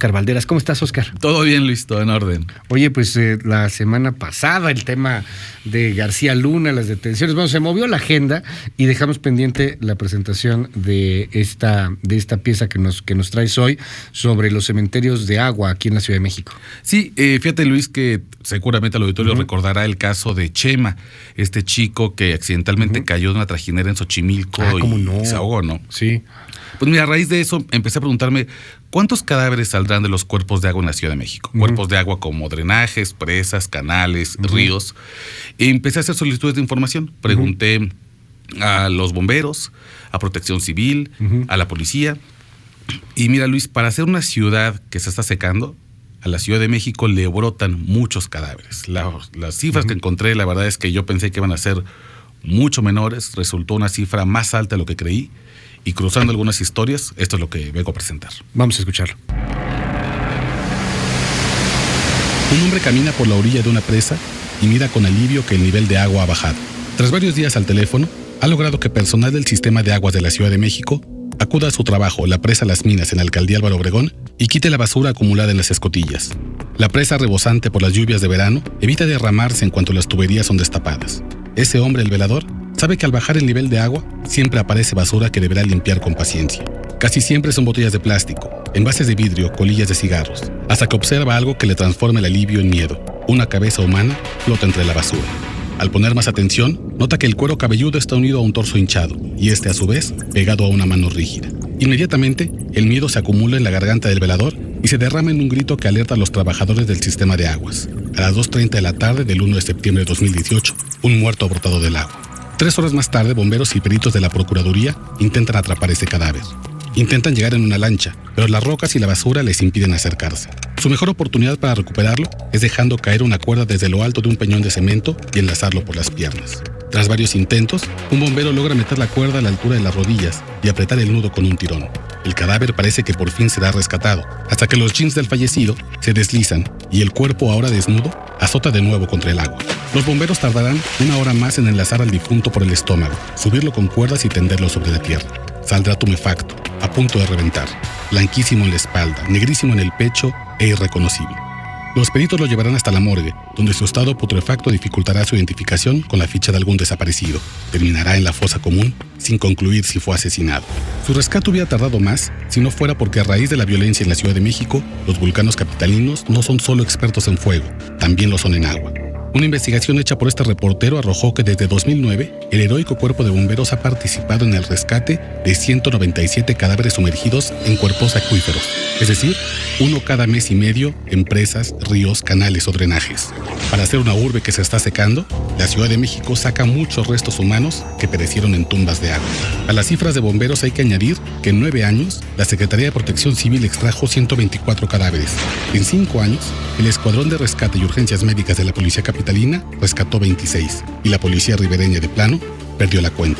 Óscar Valderas. ¿Cómo estás, Óscar? Todo bien, Luis, todo en orden. Oye, pues la semana pasada el tema de García Luna, las detenciones, bueno, se movió la agenda y dejamos pendiente la presentación de esta pieza que nos traes hoy sobre los cementerios de agua aquí en la Ciudad de México. Sí, fíjate, Luis, que seguramente el auditorio recordará el caso de Chema, este chico que accidentalmente cayó de una trajinera en Xochimilco y se ahogó, ¿no? Sí. Pues mira, a raíz de eso empecé a preguntarme ¿cuántos cadáveres saldrán de los cuerpos de agua en la Ciudad de México? Cuerpos de agua como drenajes, presas, canales, ríos. Y empecé a hacer solicitudes de información. Pregunté a los bomberos, a Protección Civil, a la policía. Y mira, Luis, para ser una ciudad que se está secando, a la Ciudad de México le brotan muchos cadáveres. Las cifras que encontré, la verdad es que yo pensé que iban a ser mucho menores. Resultó una cifra más alta de lo que creí. Y cruzando algunas historias, esto es lo que vengo a presentar. Vamos a escucharlo. Un hombre camina por la orilla de una presa y mira con alivio que el nivel de agua ha bajado. Tras varios días al teléfono, ha logrado que personal del Sistema de Aguas de la Ciudad de México acuda a su trabajo, la presa Las Minas en la Alcaldía Álvaro Obregón, y quite la basura acumulada en las escotillas. La presa, rebosante por las lluvias de verano, evita derramarse en cuanto las tuberías son destapadas. Ese hombre, el velador, sabe que al bajar el nivel de agua, siempre aparece basura que deberá limpiar con paciencia. Casi siempre son botellas de plástico, envases de vidrio, colillas de cigarros, hasta que observa algo que le transforma el alivio en miedo. Una cabeza humana flota entre la basura. Al poner más atención, nota que el cuero cabelludo está unido a un torso hinchado, y este a su vez, pegado a una mano rígida. Inmediatamente, el miedo se acumula en la garganta del velador y se derrama en un grito que alerta a los trabajadores del sistema de aguas. A las 2:30 de la tarde del 1 de septiembre de 2018, un muerto ha brotado del agua. 3 horas más tarde, bomberos y peritos de la Procuraduría intentan atrapar ese cadáver. Intentan llegar en una lancha, pero las rocas y la basura les impiden acercarse. Su mejor oportunidad para recuperarlo es dejando caer una cuerda desde lo alto de un peñón de cemento y enlazarlo por las piernas. Tras varios intentos, un bombero logra meter la cuerda a la altura de las rodillas y apretar el nudo con un tirón. El cadáver parece que por fin será rescatado, hasta que los jeans del fallecido se deslizan y el cuerpo, ahora desnudo, azota de nuevo contra el agua. Los bomberos tardarán 1 hora más en enlazar al difunto por el estómago, subirlo con cuerdas y tenderlo sobre la tierra. Saldrá tumefacto, a punto de reventar, blanquísimo en la espalda, negrísimo en el pecho e irreconocible. Los peritos lo llevarán hasta la morgue, donde su estado putrefacto dificultará su identificación con la ficha de algún desaparecido. Terminará en la fosa común, sin concluir si fue asesinado. Su rescate hubiera tardado más si no fuera porque a raíz de la violencia en la Ciudad de México, los vulcanos capitalinos no son solo expertos en fuego, también lo son en agua. Una investigación hecha por este reportero arrojó que desde 2009, el heroico cuerpo de bomberos ha participado en el rescate de 197 cadáveres sumergidos en cuerpos acuíferos, es decir, 1 cada mes y medio en presas, ríos, canales o drenajes. Para ser una urbe que se está secando, la Ciudad de México saca muchos restos humanos que perecieron en tumbas de agua. A las cifras de bomberos hay que añadir que en 9 años, la Secretaría de Protección Civil extrajo 124 cadáveres. En 5 años, el Escuadrón de Rescate y Urgencias Médicas de la Policía Capitalina rescató 26 y la policía ribereña de plano perdió la cuenta.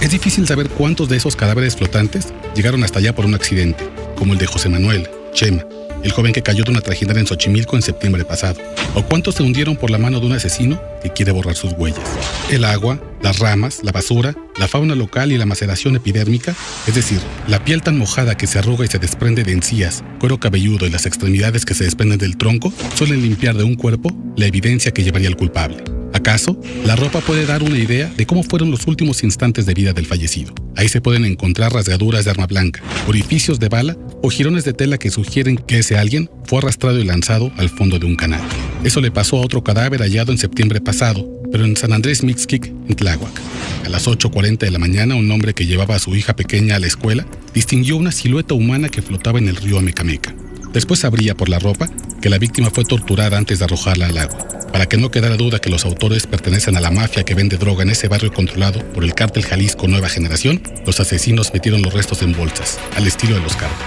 Es difícil saber cuántos de esos cadáveres flotantes llegaron hasta allá por un accidente, como el de José Manuel, Chema, el joven que cayó de una trajinera en Xochimilco en septiembre pasado, o cuántos se hundieron por la mano de un asesino que quiere borrar sus huellas. El agua, las ramas, la basura, la fauna local y la maceración epidérmica, es decir, la piel tan mojada que se arruga y se desprende de encías, cuero cabelludo y las extremidades que se desprenden del tronco, suelen limpiar de un cuerpo la evidencia que llevaría al culpable. ¿Acaso la ropa puede dar una idea de cómo fueron los últimos instantes de vida del fallecido? Ahí se pueden encontrar rasgaduras de arma blanca, orificios de bala o jirones de tela que sugieren que ese alguien fue arrastrado y lanzado al fondo de un canal. Eso le pasó a otro cadáver hallado en septiembre pasado, pero en San Andrés Mixquic, en Tláhuac. A las 8:40 de la mañana, un hombre que llevaba a su hija pequeña a la escuela distinguió una silueta humana que flotaba en el río Amecameca. Después sabría por la ropa que la víctima fue torturada antes de arrojarla al agua. Para que no quedara duda que los autores pertenecen a la mafia que vende droga en ese barrio controlado por el cártel Jalisco Nueva Generación, los asesinos metieron los restos en bolsas, al estilo de los cárteles.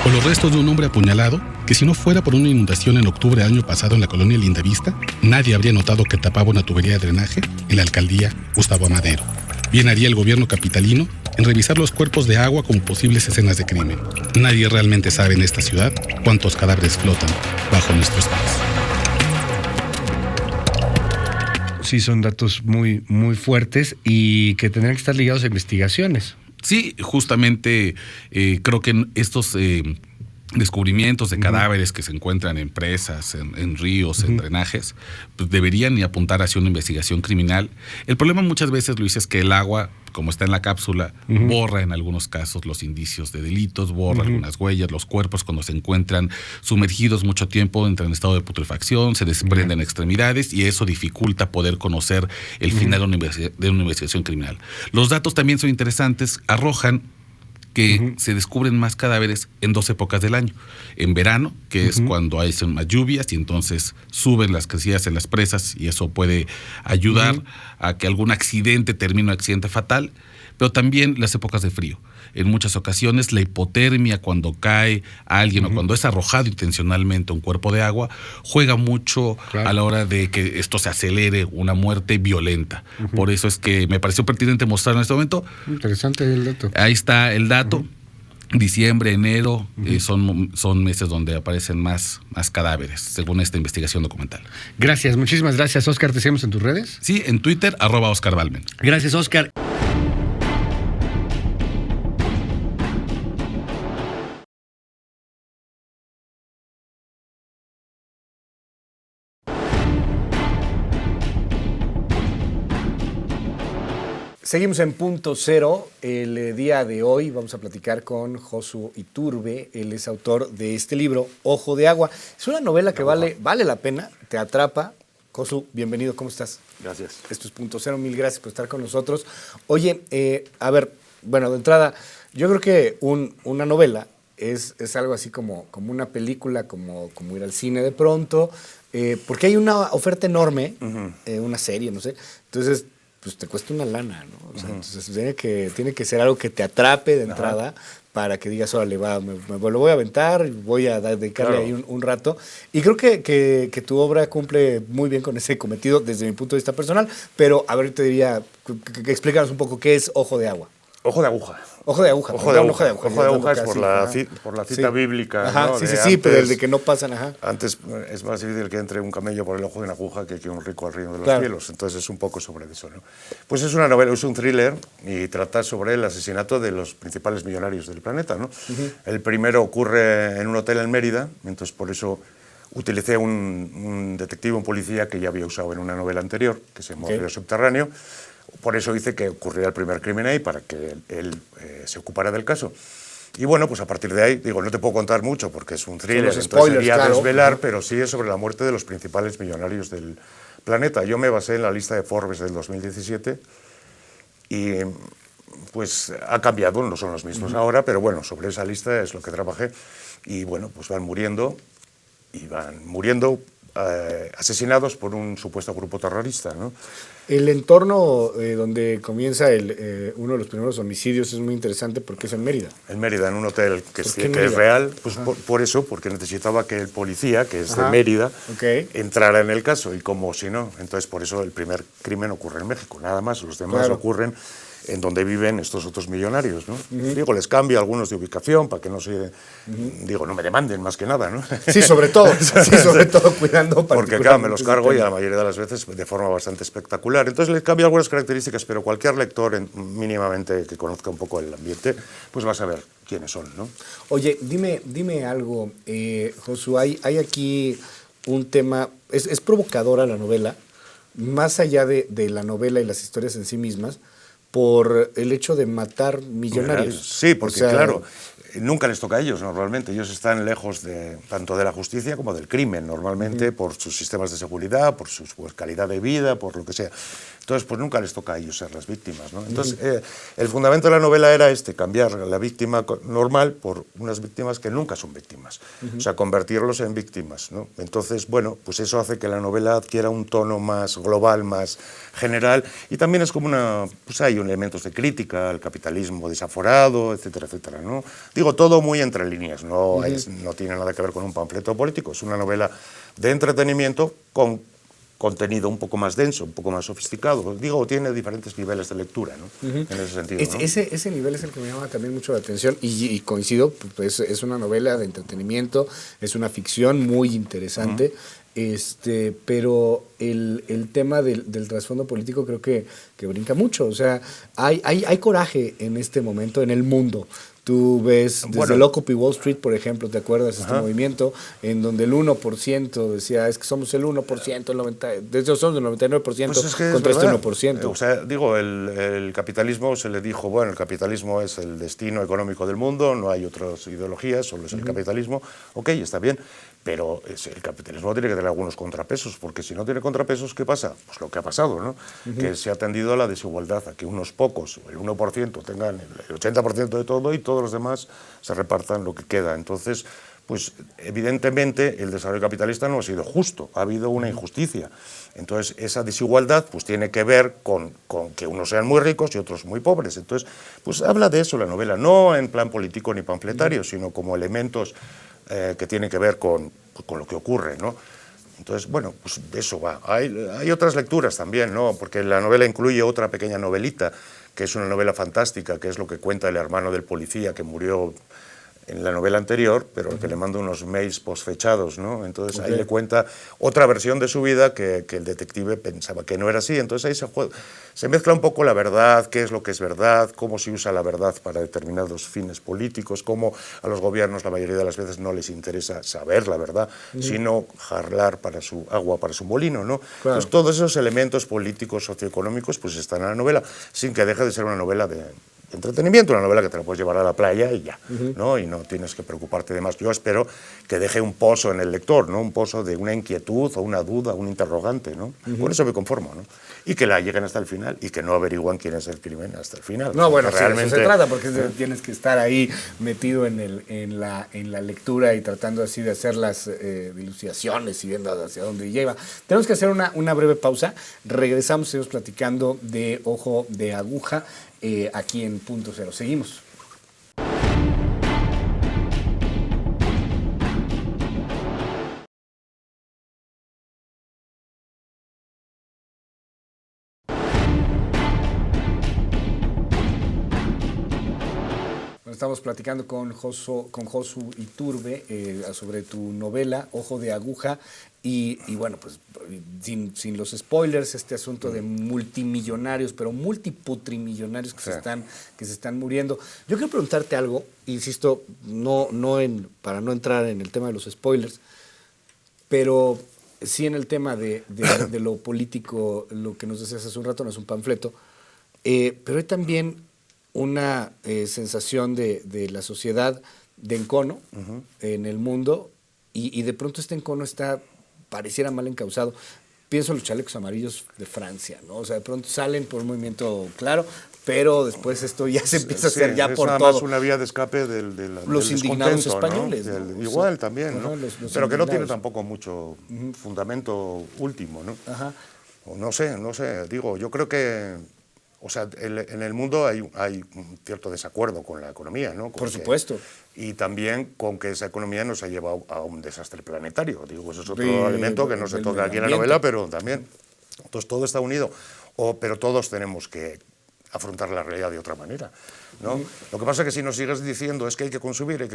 O los restos de un hombre apuñalado que, si no fuera por una inundación en octubre del año pasado en la colonia Lindavista, nadie habría notado que tapaba una tubería de drenaje en la alcaldía Gustavo Amadero. Bien haría el gobierno capitalino en revisar los cuerpos de agua como posibles escenas de crimen. Nadie realmente sabe en esta ciudad cuántos cadáveres flotan bajo nuestros pies. Sí, son datos muy, muy fuertes y que tendrían que estar ligados a investigaciones. Sí, justamente creo que estos descubrimientos de cadáveres que se encuentran en presas, en ríos, en drenajes, pues deberían apuntar hacia una investigación criminal. El problema muchas veces, Luis, es que el agua, como está en la cápsula, borra en algunos casos los indicios de delitos, borra algunas huellas, los cuerpos cuando se encuentran sumergidos mucho tiempo entran en estado de putrefacción, se desprenden extremidades y eso dificulta poder conocer el final de una investigación criminal. Los datos también son interesantes, arrojan que se descubren más cadáveres en 2 épocas del año. En verano, que es cuando hay más lluvias y entonces suben las crecidas en las presas y eso puede ayudar a que algún accidente termine un accidente fatal, pero también las épocas de frío. En muchas ocasiones la hipotermia cuando cae alguien o cuando es arrojado intencionalmente un cuerpo de agua juega mucho a la hora de que esto se acelere, una muerte violenta. Por eso es que me pareció pertinente mostrar en este momento. Interesante el dato. Ahí está el dato. Diciembre, enero son meses donde aparecen más cadáveres, según esta investigación documental. Gracias, muchísimas gracias, Oscar. ¿Te seguimos en tus redes? Sí, en Twitter, @Oscar Balmen. Gracias, Oscar. Seguimos en Punto Cero. El día de hoy vamos a platicar con Josu Iturbe. Él es autor de este libro, Ojo de Agua. Es una novela que vale la pena, te atrapa. Josu, bienvenido, ¿cómo estás? Gracias. Esto es Punto Cero, mil gracias por estar con nosotros. Oye, a ver, bueno, de entrada, yo creo que una novela es algo así como una película, como ir al cine de pronto, porque hay una oferta enorme, una serie, no sé. Entonces, pues te cuesta una lana, ¿no? O sea, entonces tiene que ser algo que te atrape de entrada para que digas, órale, me lo voy a aventar, voy a dedicarle ahí un rato. Y creo que tu obra cumple muy bien con ese cometido desde mi punto de vista personal, pero a ver, te diría, explícanos un poco qué es Ojo de Agua. Ojo de aguja. Ojo de aguja. Ojo de aguja. Ojo de aguja es por la cita bíblica. Ajá, ¿no? Sí, pero el de que no pasan, ajá. Antes es más difícil que entre un camello por el ojo de una aguja que un rico al reino de los cielos. Entonces es un poco sobre eso, ¿no? Pues es una novela, es un thriller y trata sobre el asesinato de los principales millonarios del planeta, ¿no? El primero ocurre en un hotel en Mérida, entonces por eso utilicé un detective, un policía que ya había usado en una novela anterior, que se llama Río Subterráneo. Por eso hice que ocurriera el primer crimen ahí, para que él se ocupara del caso. Y bueno, pues a partir de ahí, digo, no te puedo contar mucho porque es un thriller, entonces sería desvelar, pero sí es sobre la muerte de los principales millonarios del planeta. Yo me basé en la lista de Forbes del 2017 y pues ha cambiado, no son los mismos ahora, pero bueno, sobre esa lista es lo que trabajé. Y bueno, pues van muriendo asesinados por un supuesto grupo terrorista, ¿no? El entorno donde comienza uno de los primeros homicidios es muy interesante porque es en Mérida. En Mérida, en un hotel que es real, pues por eso, porque necesitaba que el policía, que es de Mérida, entrara en el caso, y como si no, entonces por eso el primer crimen ocurre en México, nada más, los demás ocurren en donde viven estos otros millonarios, ¿no? Digo, les cambio algunos de ubicación para que no no me demanden más que nada, ¿no? Sí, sobre todo cuidando. Porque claro, me los cargo y a la mayoría de las veces de forma bastante espectacular. Entonces les cambio algunas características, pero cualquier lector mínimamente que conozca un poco el ambiente, pues va a saber quiénes son, ¿no? Oye, dime algo, Josu, hay aquí un tema, es provocadora la novela, más allá de la novela y las historias en sí mismas, por el hecho de matar millonarios. Sí, porque claro, nunca les toca a ellos normalmente. Ellos están lejos tanto de la justicia como del crimen, normalmente por sus sistemas de seguridad, por su calidad de vida, por lo que sea. Entonces, pues nunca les toca a ellos ser las víctimas, ¿no? Entonces, el fundamento de la novela era cambiar la víctima normal por unas víctimas que nunca son víctimas. O sea, convertirlos en víctimas, ¿no? Entonces, bueno, pues eso hace que la novela adquiera un tono más global, más general, y también es como pues hay elementos de crítica al capitalismo desaforado, etcétera, etcétera, ¿no? Digo, todo muy entre líneas, no tiene nada que ver con un panfleto político, es una novela de entretenimiento con contenido un poco más denso, un poco más sofisticado. Digo, tiene diferentes niveles de lectura, ¿no? En ese sentido, ¿no? Ese nivel es el que me llama también mucho la atención y coincido, pues es una novela de entretenimiento, es una ficción muy interesante, pero el tema del trasfondo político creo que brinca mucho. O sea, hay coraje en este momento en el mundo. Tú ves desde Bueno. el Occupy Wall Street, por ejemplo, ¿te acuerdas? Este Ajá. movimiento en donde el 1% decía, es que somos el 1%, de hecho somos el 99% Pues es que es contra este verdad. 1%. O sea, digo, el capitalismo se le dijo, bueno, el capitalismo es el destino económico del mundo, no hay otras ideologías, solo es el capitalismo. Ok, está bien, pero el capitalismo tiene que tener algunos contrapesos, porque si no tiene contrapesos, ¿qué pasa? Pues lo que ha pasado, ¿no? Que se ha tendido a la desigualdad, a que unos pocos, el 1%, tengan el 80% de todo y todos los demás se repartan lo que queda. Entonces, pues evidentemente el desarrollo capitalista no ha sido justo, ha habido una injusticia. Entonces esa desigualdad pues tiene que ver con que unos sean muy ricos y otros muy pobres. Entonces, pues habla de eso la novela, no en plan político ni panfletario, sino como elementos que tienen que ver con lo que ocurre, ¿no? Entonces, bueno, pues de eso va. Hay otras lecturas también, ¿no? Porque la novela incluye otra pequeña novelita, que es una novela fantástica, que es lo que cuenta el hermano del policía que murió en la novela anterior, pero que le manda unos mails posfechados, ¿no? Entonces ahí le cuenta otra versión de su vida que el detective pensaba que no era así. Entonces ahí se mezcla un poco la verdad, qué es lo que es verdad, cómo se usa la verdad para determinados fines políticos, cómo a los gobiernos la mayoría de las veces no les interesa saber la verdad, sino jarlar para su agua, para su molino, ¿no? Claro. Entonces todos esos elementos políticos, socioeconómicos, pues están en la novela, sin que deje de ser una novela de entretenimiento, una novela que te la puedes llevar a la playa y ya, ¿no? Y no tienes que preocuparte de más. Yo espero que deje un pozo en el lector, ¿no? Un pozo de una inquietud o una duda, un interrogante, ¿no? Con eso me conformo, ¿no? Y que la lleguen hasta el final y que no averigüen quién es el crimen hasta el final. No, bueno, que sí, de eso se trata, porque tienes que estar ahí metido en la lectura y tratando así de hacer las dilucidaciones y viendo hacia dónde lleva. Tenemos que hacer una breve pausa. Regresamos, seguimos platicando de Ojo de Aguja aquí en Punto Cero. Seguimos. Estamos platicando con Josu Iturbe sobre tu novela Ojo de Aguja y bueno, pues sin los spoilers, este asunto de multimillonarios, pero multiputrimillonarios que se están muriendo. Yo quiero preguntarte algo, insisto, para no entrar en el tema de los spoilers, pero sí en el tema de lo político, lo que nos decías hace un rato, no es un panfleto, pero hay también una sensación de la sociedad de encono en el mundo y de pronto este encono pareciera mal encausado. Pienso en los chalecos amarillos de Francia, ¿no? O sea, de pronto salen por un movimiento claro, pero después esto ya se empieza a hacer ya por nada todo. más una vía de escape Los del indignados descontento, españoles, ¿no? ¿no? Igual Sí. también, ¿no? Ajá, los pero que no tiene indignados. tampoco mucho fundamento último, ¿no? Ajá. O no sé, digo, yo creo que, o sea, en el mundo hay un cierto desacuerdo con la economía, ¿no? Por supuesto. Y también con que esa economía nos ha llevado a un desastre planetario. Digo, eso es otro Sí, elemento que no se del toca aquí en la medio novela, ambiente. pero también. Entonces todo está unido. Pero todos tenemos que afrontar la realidad de otra manera, ¿no? Lo que pasa es que si nos sigues diciendo es que hay que consumir,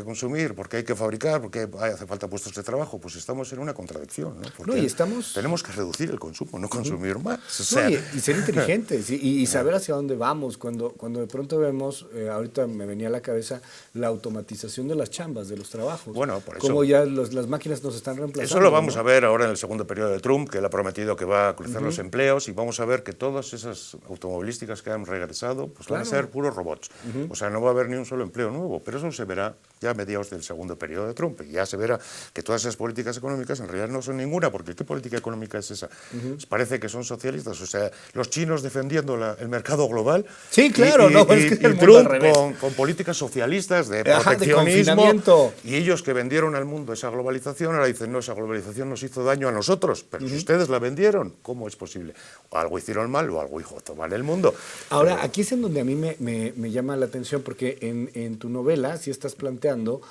porque hay que fabricar, porque hace falta puestos de trabajo, pues estamos en una contradicción, ¿no? Porque tenemos que reducir el consumo, no consumir más. O sea, y ser inteligentes y saber hacia dónde vamos. Cuando de pronto vemos, ahorita me venía a la cabeza la automatización de las chambas, de los trabajos. Bueno, por eso. Cómo ya las máquinas nos están reemplazando. Eso lo vamos ¿no? a ver ahora en el segundo periodo de Trump, que él ha prometido que va a crecer los empleos, y vamos a ver que todas esas automovilísticas que han regresado pues van a ser puros robots. O sea, no va a haber ni un solo empleo nuevo, pero eso se verá ya a mediados del segundo periodo de Trump, y ya se verá que todas esas políticas económicas en realidad no son ninguna, porque ¿qué política económica es esa? Pues parece que son socialistas, o sea, los chinos defendiendo el mercado global. Sí, claro, y es que el mundo Trump al revés. con políticas socialistas de Ajá, de proteccionismo, confinamiento. y ellos que vendieron al mundo esa globalización, ahora dicen, no, esa globalización nos hizo daño a nosotros, pero si ustedes la vendieron, ¿cómo es posible? O algo hicieron mal o algo hizo mal el mundo. Ahora, aquí es en donde a mí me llama la atención, porque en tu novela sí estás planteando,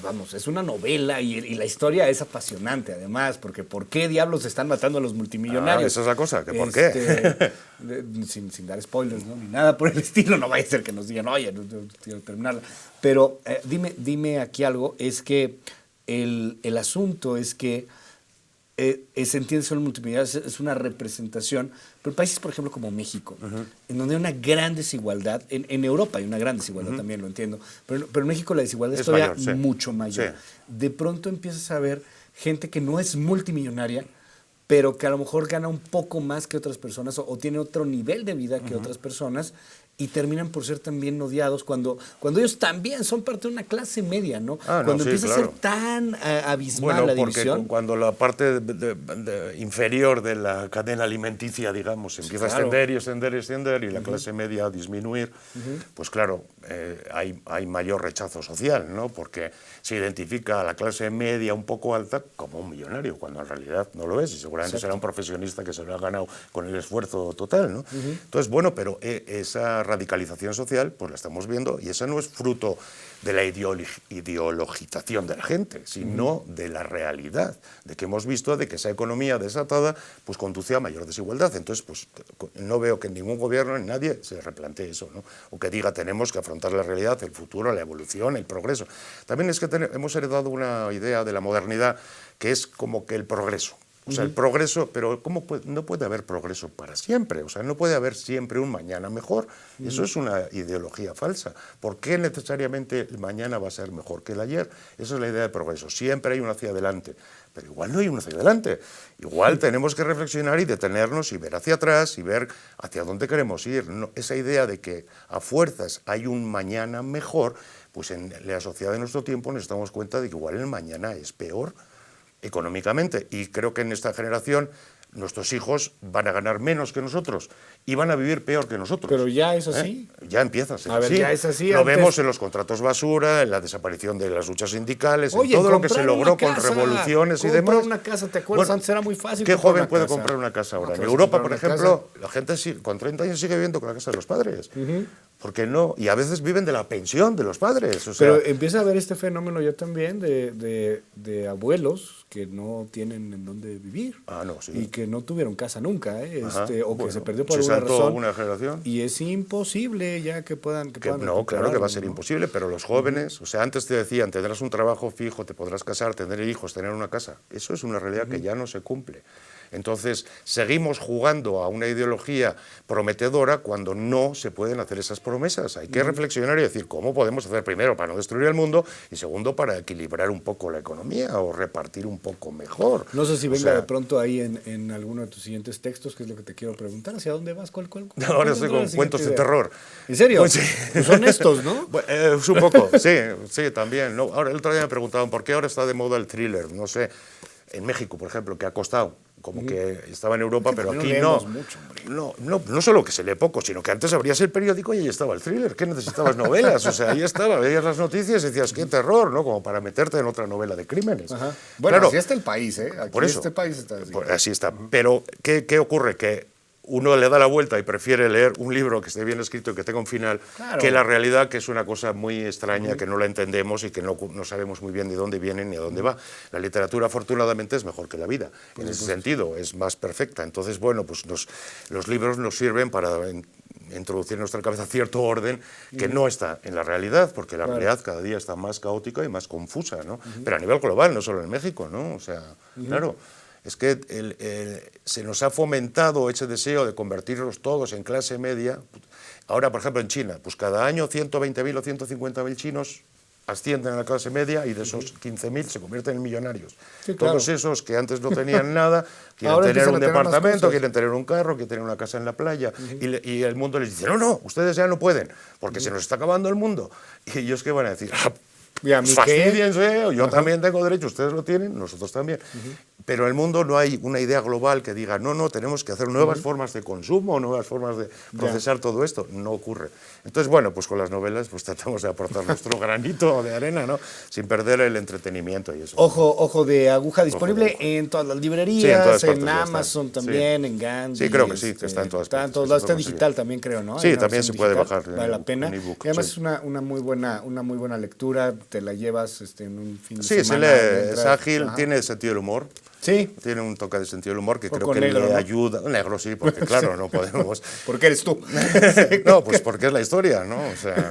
vamos, es una novela y la historia es apasionante además, porque ¿por qué diablos están matando a los multimillonarios? Esa es la cosa, que ¿por qué? Sin dar spoilers, ¿no? Ni nada por el estilo, no vaya a ser que nos digan, oye, no quiero terminarla. Pero dime aquí algo, es que el asunto es que se entiende solo multimillonarios, es una representación, pero países, por ejemplo, como México, en donde hay una gran desigualdad, en Europa hay una gran desigualdad también, lo entiendo, pero en México la desigualdad es todavía mayor, sí. mucho mayor. Sí. De pronto empiezas a ver gente que no es multimillonaria, pero que a lo mejor gana un poco más que otras personas o tiene otro nivel de vida que otras personas y terminan por ser también odiados cuando ellos también son parte de una clase media, ¿no? Cuando sí, empieza claro. a ser tan abismal la porque división. cuando la parte inferior de la cadena alimenticia, digamos, empieza a extender y extender y extender y la clase media a disminuir, pues claro, hay mayor rechazo social, ¿no? Porque se identifica a la clase media un poco alta como un millonario, cuando en realidad no lo es y seguramente será un profesionista que se lo ha ganado con el esfuerzo total, ¿no? Entonces, bueno, pero esa radicalización social, pues la estamos viendo y esa no es fruto de la ideologización de la gente, sino de la realidad, de que hemos visto de que esa economía desatada pues conduce a mayor desigualdad. Entonces, pues no veo que ningún gobierno, ni nadie, se replantee eso, ¿no? O que diga tenemos que afrontar la realidad, el futuro, la evolución, el progreso. También es que hemos heredado una idea de la modernidad que es como que el progreso. O sea, el progreso, pero no puede haber progreso para siempre, o sea, no puede haber siempre un mañana mejor. Eso es una ideología falsa. ¿Por qué necesariamente el mañana va a ser mejor que el ayer? Esa es la idea de progreso. Siempre hay uno hacia adelante, pero igual no hay uno hacia adelante. Igual tenemos que reflexionar y detenernos y ver hacia atrás y ver hacia dónde queremos ir. No, esa idea de que a fuerzas hay un mañana mejor, pues en la sociedad de nuestro tiempo nos damos cuenta de que igual el mañana es peor económicamente, y creo que en esta generación nuestros hijos van a ganar menos que nosotros y van a vivir peor que nosotros. Pero ya es así. Ya empieza a ser A ver, así. ya es así. Lo Antes... vemos en los contratos basura, en la desaparición de las luchas sindicales, Oye, en todo lo que se comprar logró una con casa, revoluciones y demás. comprar una casa, ¿te acuerdas? Bueno, antes era muy fácil. ¿qué comprar joven una puede casa. comprar una casa ahora? No, En pero Europa, comprar por una ejemplo, la gente con 30 años sigue viviendo con la casa de los padres. ¿Por qué no? Y a veces viven de la pensión de los padres. O sea, Pero empieza a haber este fenómeno ya también de abuelos que no tienen en dónde vivir. no, sí. Y que no tuvieron casa nunca, o que Bueno, se perdió por se alguna saltó razón. una generación. Y es imposible ya que puedan... No, claro que va a ser ¿no? imposible, pero los jóvenes, o sea, antes te decían, tendrás un trabajo fijo, te podrás casar, tener hijos, tener una casa. Eso es una realidad que ya no se cumple. Entonces, seguimos jugando a una ideología prometedora cuando no se pueden hacer esas promesas. Hay que reflexionar y decir cómo podemos hacer primero para no destruir el mundo y segundo para equilibrar un poco la economía o repartir un poco mejor. No sé si O venga sea, de pronto ahí en alguno de tus siguientes textos, que es lo que te quiero preguntar. ¿Hacia dónde vas? ¿Cuál ahora estoy con cuentos de terror. ¿En serio? Pues sí. Pues son estos, ¿no? Bueno, es un poco, sí, también. No, ahora, el otro día me preguntaban por qué ahora está de moda el thriller. No sé, en México, por ejemplo, que ha costado, como que estaba en Europa, pero aquí no. Mucho, No solo que se lee poco, sino que antes abrías el periódico y ahí estaba el thriller. ¿Qué necesitabas novelas? O sea, ahí estaba, veías las noticias y decías, qué terror, ¿no? Como para meterte en otra novela de crímenes. Ajá. Bueno, Claro, así está el país, ¿eh? Aquí por eso. este país está así. Así está. Pero, ¿qué ocurre? Que uno le da la vuelta y prefiere leer un libro que esté bien escrito y que tenga un final, Claro. que la realidad, que es una cosa muy extraña, que no la entendemos y que no sabemos muy bien de dónde viene ni a dónde va. La literatura, afortunadamente, es mejor que la vida. En ese sentido, es más perfecta. Entonces, bueno, pues los libros nos sirven para introducir en nuestra cabeza cierto orden que no está en la realidad, porque la realidad cada día está más caótica y más confusa, ¿no? Pero a nivel global, no solo en México, ¿no? O sea, claro. Es que se nos ha fomentado ese deseo de convertirnos todos en clase media. Ahora, por ejemplo, en China, pues cada año 120.000 o 150.000 chinos ascienden a la clase media y de esos 15.000 se convierten en millonarios. Sí, claro. Todos esos que antes no tenían nada, quieren Ahora tener empiezan un a tener más departamento, cosas. quieren tener un carro, quieren tener una casa en la playa. Y el mundo les dice, no, ustedes ya no pueden, porque se nos está acabando el mundo. Y ellos, ¿qué van a decir? ¿Y a mí qué? Fastidíense, yo también tengo derecho, ustedes lo tienen, nosotros también. Pero en el mundo no hay una idea global que diga, no, tenemos que hacer nuevas formas de consumo, nuevas formas de procesar todo esto. No ocurre. Entonces, bueno, pues con las novelas pues tratamos de aportar nuestro granito de arena, ¿no? Sin perder el entretenimiento y eso. Ojo de aguja, disponible de aguja. en todas las librerías, Sí, en todas partes en ya Amazon está. también, Sí. en Gandhi. Sí, creo que sí, que está en todas partes. lados. Está en Eso lo digital conseguí. también, creo, ¿no? Sí, Hay una también versión se puede digital, bajar vale la pena. un ebook, Y además sí. es una muy buena lectura, te la llevas en un fin de Sí, se semana. lee, mientras- es ágil, Ajá. tiene sentido del humor. Sí, Tiene un toque de sentido del humor que Poco creo que negro, le ¿no? ayuda. Negro sí, porque claro, no podemos. porque eres tú. No, pues porque es la historia, ¿no? O sea,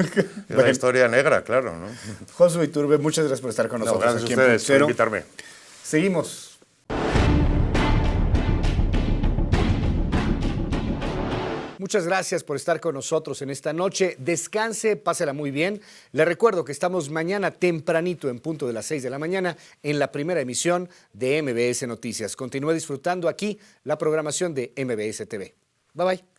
es la historia negra, claro, ¿no? Josué Iturbe, muchas gracias por estar con No, nosotros gracias a aquí en ustedes por Puchero. invitarme. Seguimos. Muchas gracias por estar con nosotros en esta noche. Descanse, pásela muy bien. Le recuerdo que estamos mañana tempranito en punto de las 6 de la mañana en la primera emisión de MBS Noticias. Continúe disfrutando aquí la programación de MBS TV. Bye bye.